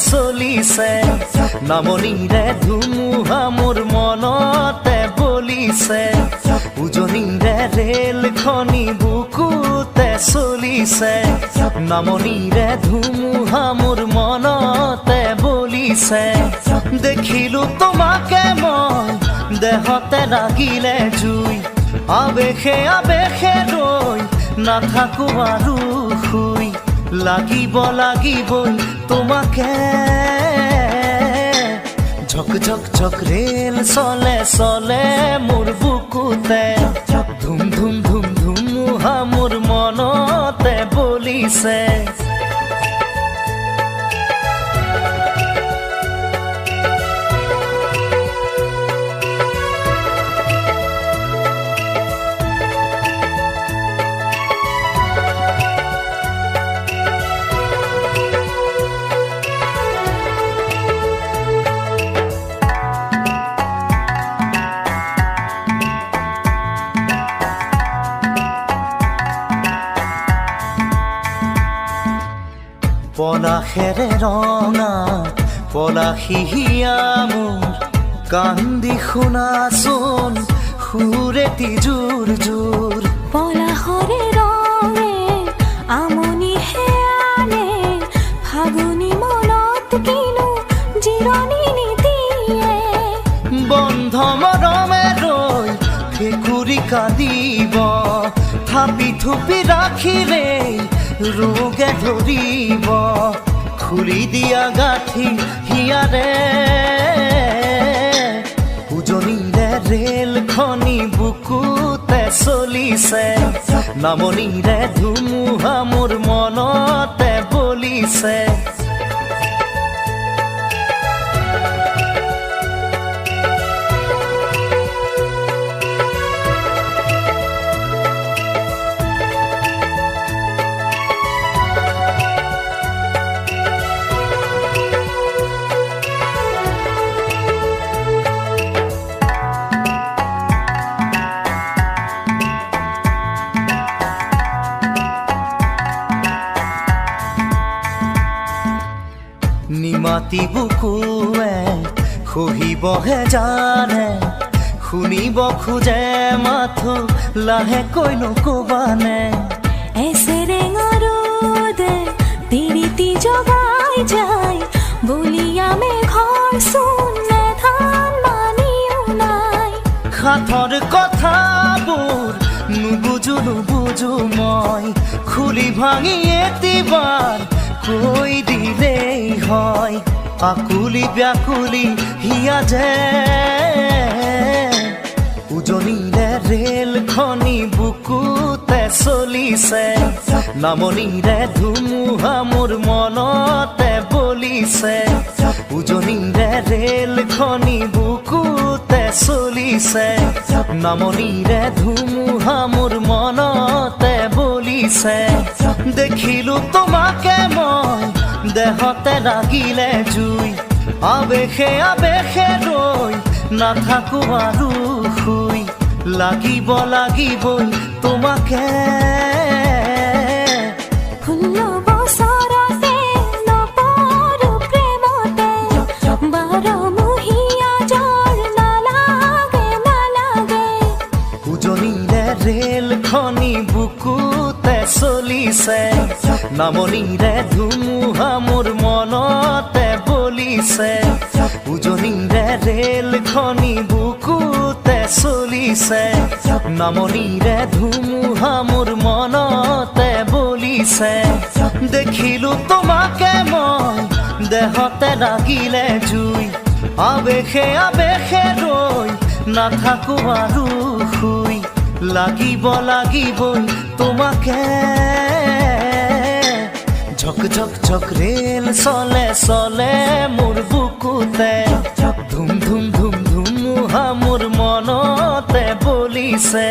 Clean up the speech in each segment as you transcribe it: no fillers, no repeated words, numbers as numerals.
চলিছে নামনিৰে ধুমুহা মোৰ মনতে বলিছে উজনিৰে ৰেল খনি বুকুতে চলিছে নামনিৰে ধুমুহা মোৰ মনতে বলিছে দেখিলো তোমাকে মই দেহতে লাগিলে জুই আবেশে আবেশে ৰৈ নাথাকো আৰু শুই লাগিবই তোমাকে ঝক ঝক ঝক ৰেল চলে চলে মোৰ বুকুতে ধুম ধুম ধুম ধুমুহা মোৰ মনতে বলিছে পলাশেৰে ৰঙা পলাশিয়া মোৰ কান্দি শুনাচোন সুৰেতি জোৰ জোৰ পলাশৰে ৰঙে আমনি হেয়ানে ফাগুনি মনত কিনো জিৰণি নিদিয়ে বন্ধ মৰমে ৰৈ ফেকুৰি কান্দিব থাপি থুপি ৰাখিলে ৰোগে ধৰিব খুলি দিয়া গাঁঠি হিয়াৰে উজনিৰে ৰেল খনি বুকুতে চলিছে নামনিৰে ধুমুহা মোৰ মনতে বলিছে নিমাতি বুকুৱে খহিবহে জানে শুনিব খোজে মাথো লাহেকৈ নকবানে এছেৰেঙাৰুদে তিৰিতি জগাই যায় বলিয়া মেঘৰ চোনে ধান মানিও নাই সাথৰ কথাবোৰ নুবুজো মই খুলি ভাঙি এতিবাৰ কৈ দিলেই হয় আকুলি ব্যাকুলি হিয়া যে উজনিৰে ৰেল খনি বুকুতে চলিছে নামনিৰে ধুমুহা মোৰ মনতে বলিছে উজনিৰে ৰেল খনি বুকুতে চলিছে নামনিৰে ধুমুহা মোৰ মনতে বলিছে দেখিলো তোমাকে মই দেহতে লাগিলে জুই আবেশে আবেশে ৰৈ নাথাকো আৰু শুই লাগিবই তোমাকে ৰেল খনি বুকুতে চলিছে নামনিৰে ধুমুহা মোৰ মনতে বলিছে উজনিৰে ৰেল খনি বুকুতে চলিছে নামনিৰে ধুমুহা মোৰ মনতে বলিছে দেখিলো তোমাকে মই দেহতে লাগিলে জুই আবেশে আবেশে ৰৈ নাথাকো আৰু শুই লাগিবই তোমাকে ঝক ঝক ঝক ৰেল চলে চলে মোৰ বুকুতে ধুম ধুম ধুম ধুমুহা মোৰ মনতে বলিছে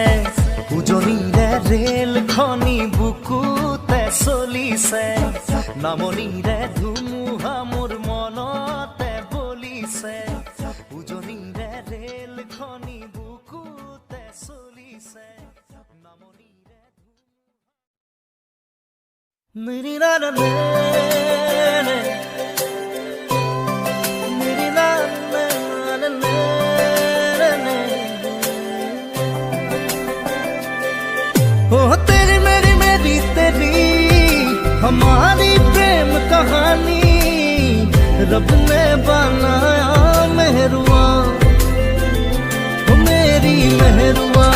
উজনিৰে ৰেল খনি বুকুতে চলিছে নামনিৰে ধুমুহা মোৰ মনতে বলিছে উজনিৰে ৰেল খনি বুকুতে চলিছে নামনিৰে ओ तेरी मेरी मेरी तेरी हमारी प्रेम कहानी रब ने बनाया मेहरुआ, ओ मेरी मेहरुआ,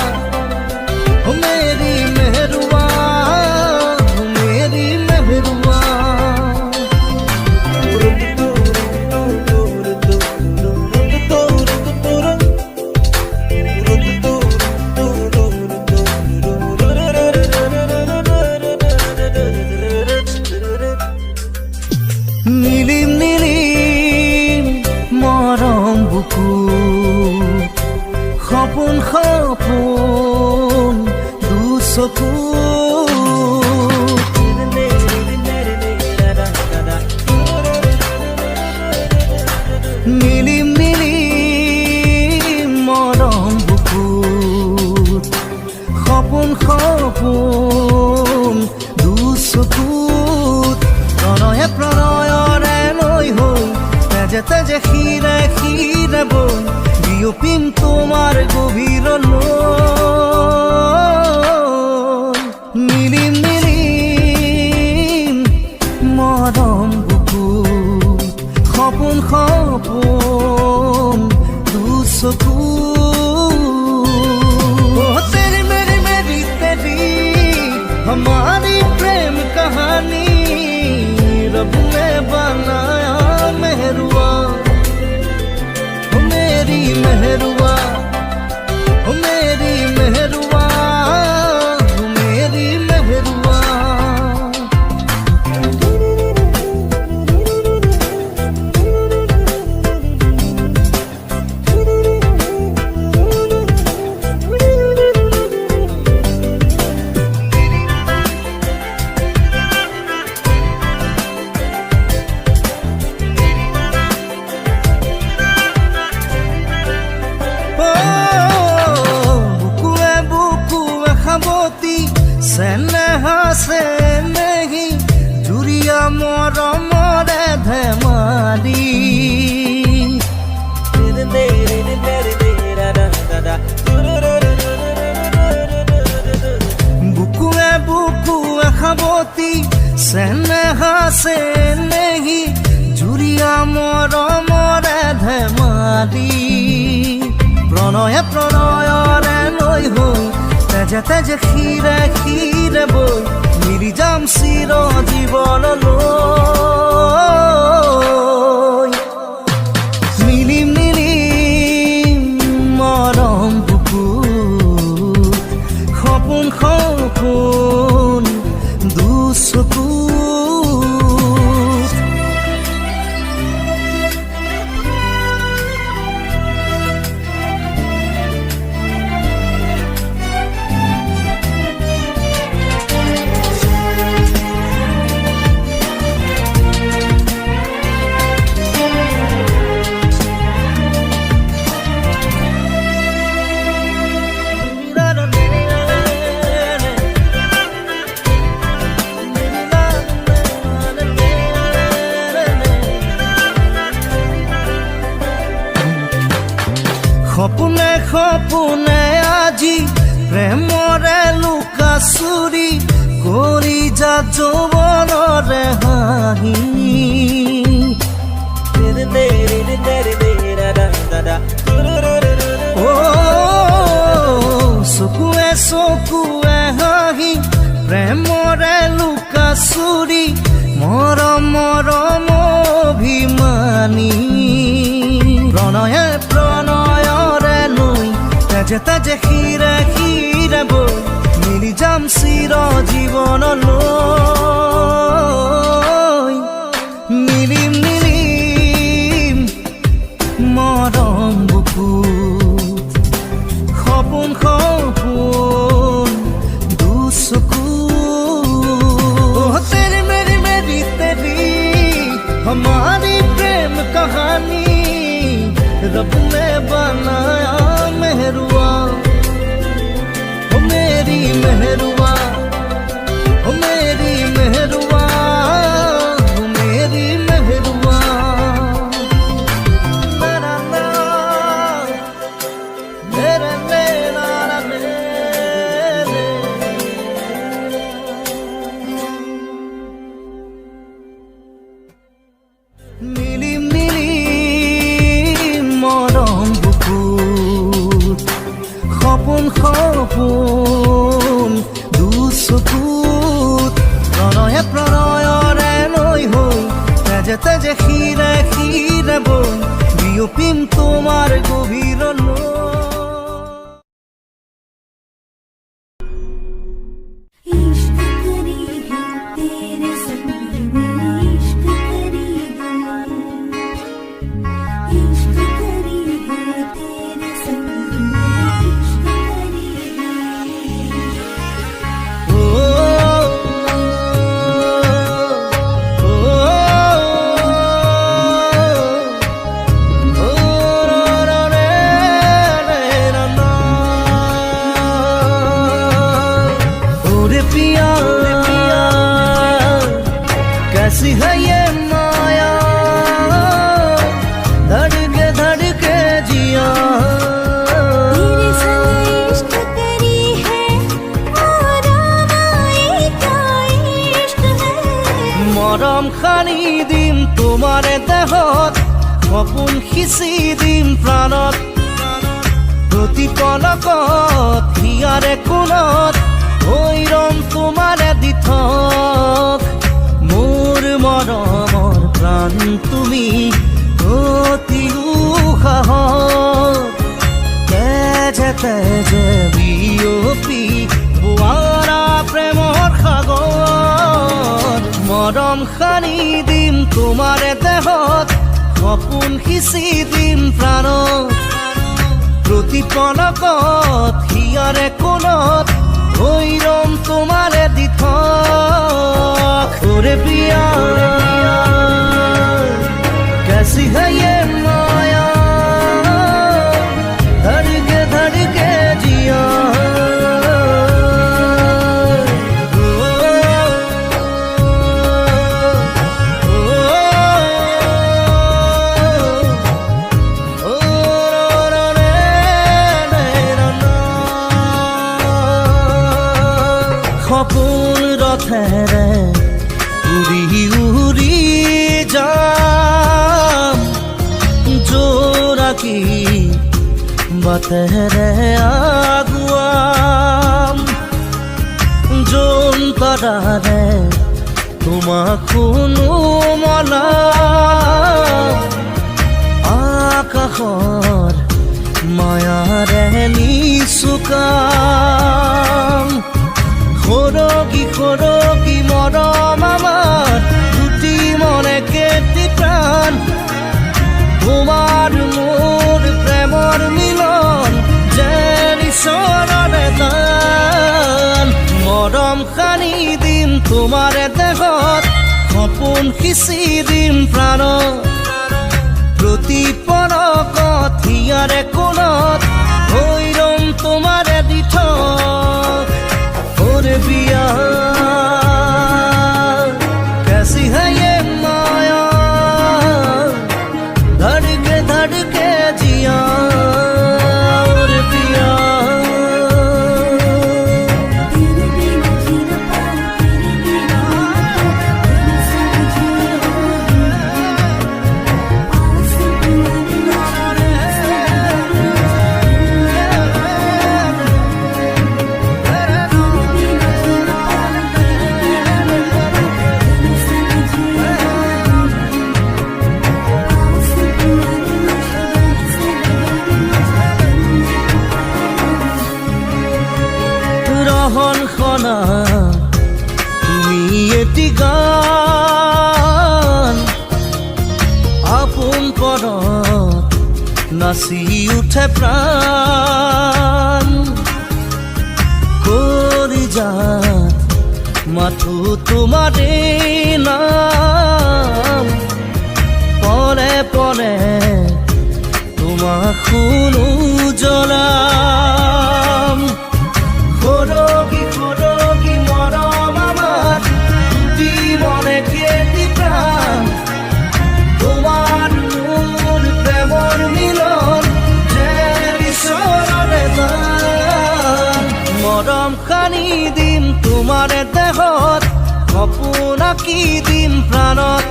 ओ मेरी मेहरुआ, ओ मेरी मेहरुआ। নীলিম নীলিম মরম বুকু সপোন সপোন দুচকু নীলিম নীলিম মরম বুকু সপোন সপোন দুচকুত প্ৰণয়ে প্ৰণয়ৰে লৈ হৈ তেজে তেজে শিৰে শিৰে বৈ বিয়পিম তোমাৰ গভীৰলৈ। নীলিম নীলিম মৰম বুকুত সপোন সপোন দুচকু। तेरी मेरी मेरी तेरी हमारी प्रेम कहानी रब ने बनाया मेहरुआ, ओ मेरी मेहरुआ, ओ मेरी मेहरुआ, ओ मेरी मेहरुआ। सेनेहा से नहीं जुरिया मरमरे धेमाली बुकुए बुकुए खाबती सेनेहा से नहीं जुरिया मरमरे धेमाली प्रणये प्रणयरे লৈ হৈ তেজে তেজে শিৰে শিৰে বৈ মিলি যাম চিৰ জীৱনলৈ। নীলিম নীলিম মৰম বুকুত সপোন সপোন দুচকু। সপোনে সপোনে আজি প্ৰেমৰে লুকা চুৰি কৰি যা যৌৱনৰে হাঁহি। অ চকুৱে চকুৱে হাঁহি প্ৰেমৰে লুকা চুৰি মৰম মৰম অভিমানী প্ৰণয়ে প্ৰণয়ৰে লৈ তেজে তেজে শিৰে শিৰে বৈ মিলি যাম চিৰ জীৱনলৈ। নীলিম নীলিম মৰম বুকুত সপোন সপোন দুচকু। तेरी मेरी मेरी तेरी हमारी प्रेम कहानी रब ने बनाया मेहरुआ, ओ मेरी मेहरुआ, ओ मेरी मेहरुआ, ओ मेरी मेहरुआ। मेरा मेरा मेरा সপোন দুচকুত প্ৰণয়ে প্ৰণয়ৰে লৈ হৈ তেজে তেজে শিৰে শিৰে বৈ বিয়পিম তোমাৰ গভীৰলৈ। इश्क करी है तेरे संग में, इश्क करी है, इश्क करी है तेरे संग में, इश्क करी है। ओ, ओ, ओ, रा, रे, रा, ना। ओरे पिया कैसी है ये माया, धड़के जिया। तेरे संग इश्क करी है और आए क्या इश्क है। মৰম সানি দিম তোমাৰে দেহত, সপোন সিঁচি দিম প্ৰাণত, প্ৰতি পলকত হিয়াৰে কোণত হৈ ৰম তোমাৰে দিঠক। মোৰ মৰমৰ প্ৰাণ তুমি অতি উশাহত, তেজে তেজে বিয়পি বোৱাৰা প্ৰেমৰ সাগৰ। মৰম সানি দিম তোমাৰে দেহত, সপোন সিঁচি দিম প্ৰাণত, প্ৰতি পলকত হিয়াৰে কোণত হৈ ৰম তোমাৰে দিঠক। ওরে পিয়া कैसी है ये माया, धड़के जिया। ओ, ओ, रा, रे, रा, না। সপোন ৰথেৰে উৰি উৰি যাম, জোৰাকী বাটেৰে আগুৱাম, জোনতৰাৰে তোমাক শুনো মলাম, আকাশৰ মায়াৰে নিচুকাম। সৰগী সৰগী মৰম আমাৰ দুটি মনে কেটি প্ৰাণ, তোমাৰ মোৰ প্ৰেমৰ মিলন যেন ঈশ্বৰৰে দান। মৰম সানি দিম তোমাৰে দেহত, সপোন সিঁচি দিম প্ৰাণত, প্ৰতি পলকত হিয়াৰে কোণত হৈ ৰম তোমাৰে দিঠক। ওরে পিয়া कैसी है ये माया, धड़के जिया। ओरे पिया तेरे बिना जी न पाऊं, तेरे बिना तेरे संग जिया। आस तुम्हारी রহন খনা তুমি এটি গান, আপোন পৰত নাচি উঠে প্ৰাণ, কৰি যাত মাথো তোমাৰে নাম, পৰে পৰে তোমাক শুনো জ্বলাম। সৰগী সৰগী মৰম আমাৰ দুটি মনে কেটি প্ৰাণ, তোমাৰ মোৰ প্ৰেমৰ মিলন যেন ঈশ্বৰৰে দান। মৰম সানি দিম তোমাৰে দেহত, সপোন আঁকি দিম প্ৰাণত,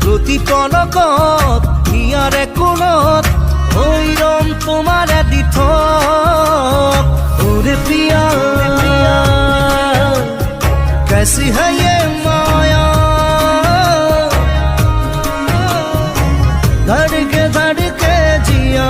প্ৰতি পলকত হিয়াৰে কোণত হৈ ৰম তোমাৰে দিঠক। कैसी है ये माया धड़के धड़के जिया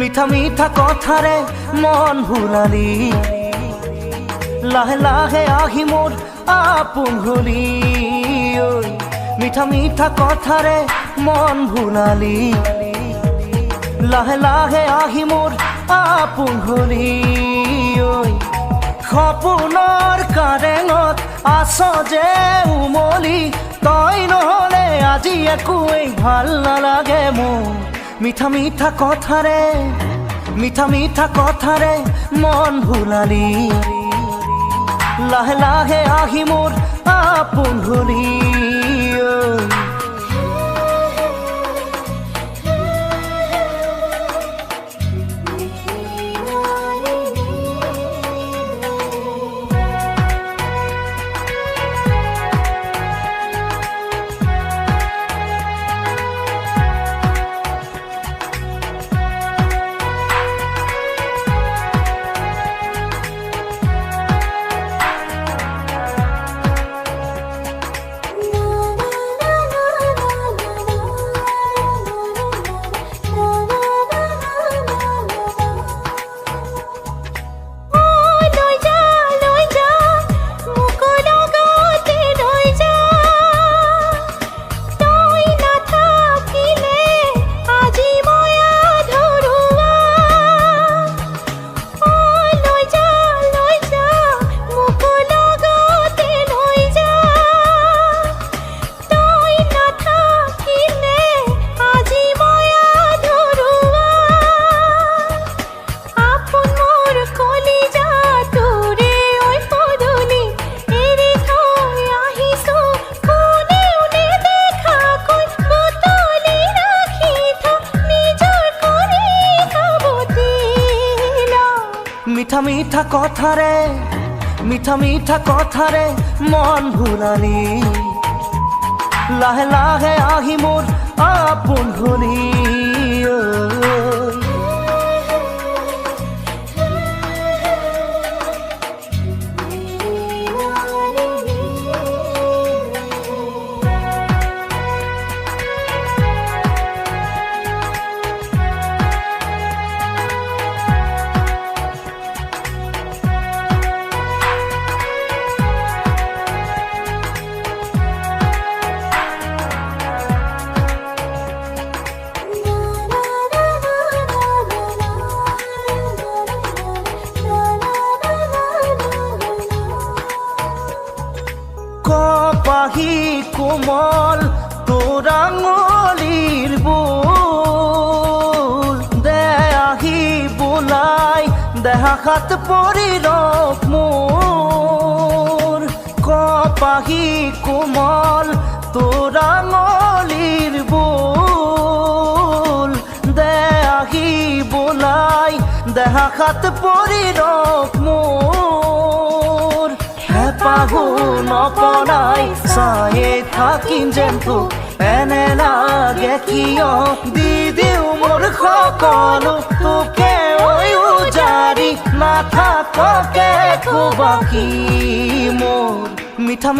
মিঠা মিঠা কথারে মন ভুলালি লাহে লাহে আহি মোর আপোন হলি মিঠা মিঠা কথারে মন ভুলালি লাহে লাহে আহি মোর আপোন হলি সপোনৰ কাৰেঙত আছ যে উমলি তই নহলে আজি একোৱেই ভাল নালাগে মোৰ মিঠা মিঠা কথারে মন ভুলালি লাহে লাহে আহি মোর আপোন হলি মিঠা মিঠা কথারে মন ভুলালি লাহে লাহে আহি মোর আপোন হলি পাহি কোমল তোর আঙুলির বুল দে আহি বোলাই দেহা হাত পরিল মোর পাহি কোমল তোর আঙুলির বুল দে আহি বোলাই দেহা হাত পরিল মোর পাহু নপনাই চায়ে থাকিম যেন তোক এনে লাগে কিয় দি দিও মোৰ সকলো তোকে উজাৰি নাথাকে বাকী মোৰ মিঠা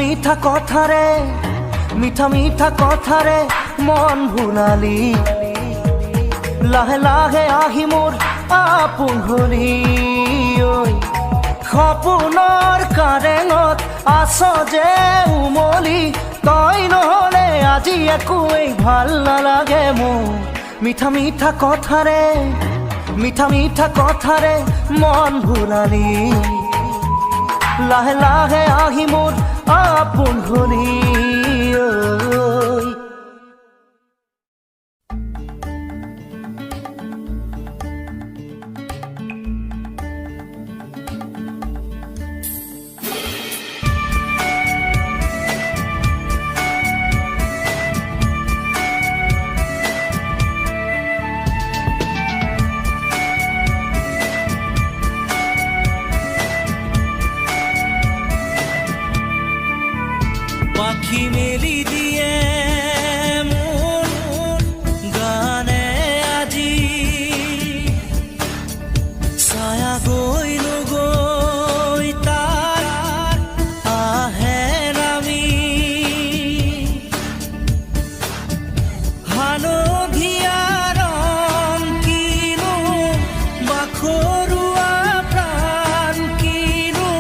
মিঠা কথাৰে মন ভুলালি লাহে লাহে আহি মোৰ আপোন হলি সপোনৰ কাৰেঙত আছ যে উমলি, তই নহ'লে আজি একোৱেই ভাল নালাগে মোৰ। মিঠা মিঠা কথাৰে, মিঠা মিঠা কথাৰে মন ভুলালি, লাহে লাহে আহি মোৰ আপোন হলি। পাখি মেলি দিয়ে মোৰ গানে আজি, ছায়া গৈ নগৈ তাৰ আহে নামি। হালধীয়া ৰং কিনো, বাখৰুৱা প্ৰাণ কিনো,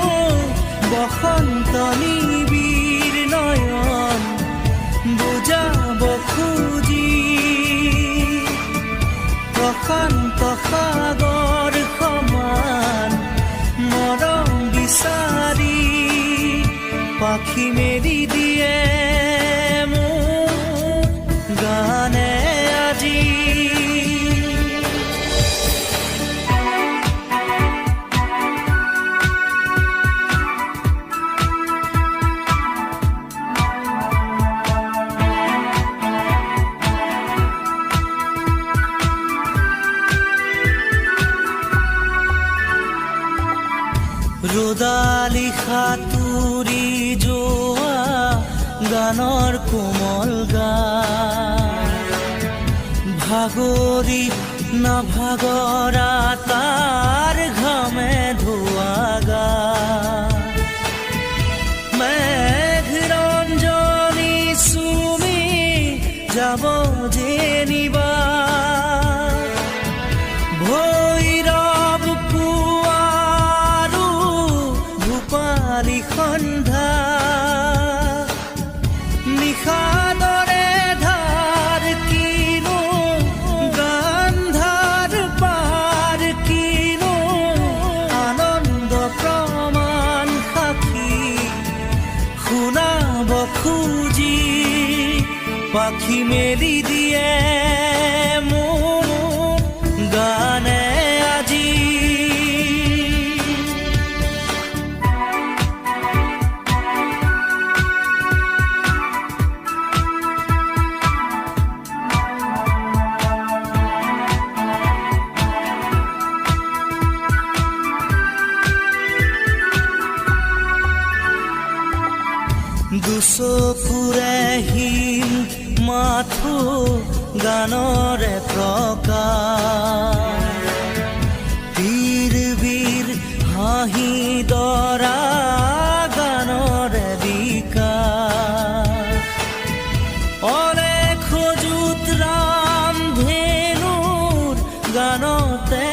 বসন্ত নিবিৰ নয়ন বুজাব খুজি। প্ৰশান্ত সাগৰ সমান মৰম বিচাৰি, পাখি মেলি দিয়ে মোৰ গানে আজি। ৰ'দালি সাঁতুৰি যোৱা গানৰ কোমল গান, ভাগৰি নাভাগৰা তাৰ ঘামে ধোৱা গান। মেঘৰঞ্জনী চুমি যাব যেনিবা, ভৈৰৱ পুৱাৰো ভূপালী সন্ধ্যা। নিশাদৰে ধাৰ কিনো, গান্ধাৰ পাৰ কিনো, আনন্দ প্ৰমাণ সাক্ষী শুনাব খুজি। পাখি মেলি দিয়ে মোৰ গানে আজি। দুচকুৰে হিম মাথো গানৰে প্ৰকাশ, বীৰ বীৰ হাঁহি দৰা গানৰে বিকাশ। অলেখ যুত ৰাম ধেনুৰ গানতে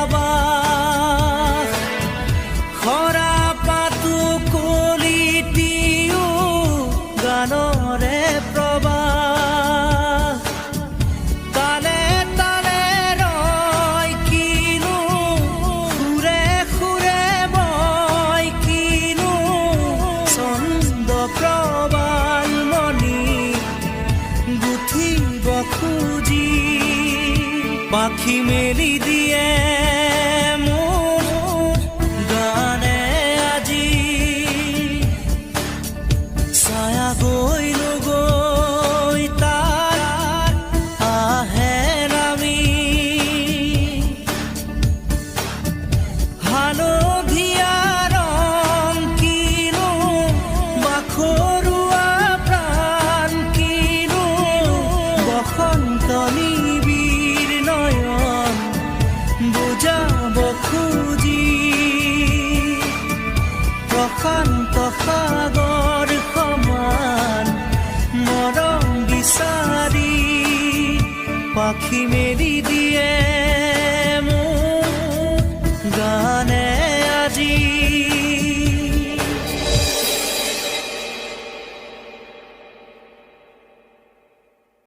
আবাস, খৰা পাতো কলিটিও গানৰে প্ৰবাহ। তালে তালে ৰয় কিনো, সুৰে সুৰে বয় কিনো, ছন্দ প্ৰবাল মণি গুঠিব খুজি। পাখি মেলি দিয়ে মোৰ গানে আজি, ছায়া গৈ নগৈ তাৰ আহে নামি। হালধীয়া ৰং কিনো, বাখৰুৱা প্ৰাণ কিনো, বসন্ত নিবিৰ নয়ন বুজাব খুজি। প্ৰশান্ত সাগৰ সমান মৰম বিচাৰি, পাখি মেলি দিয়ে মোৰ গান।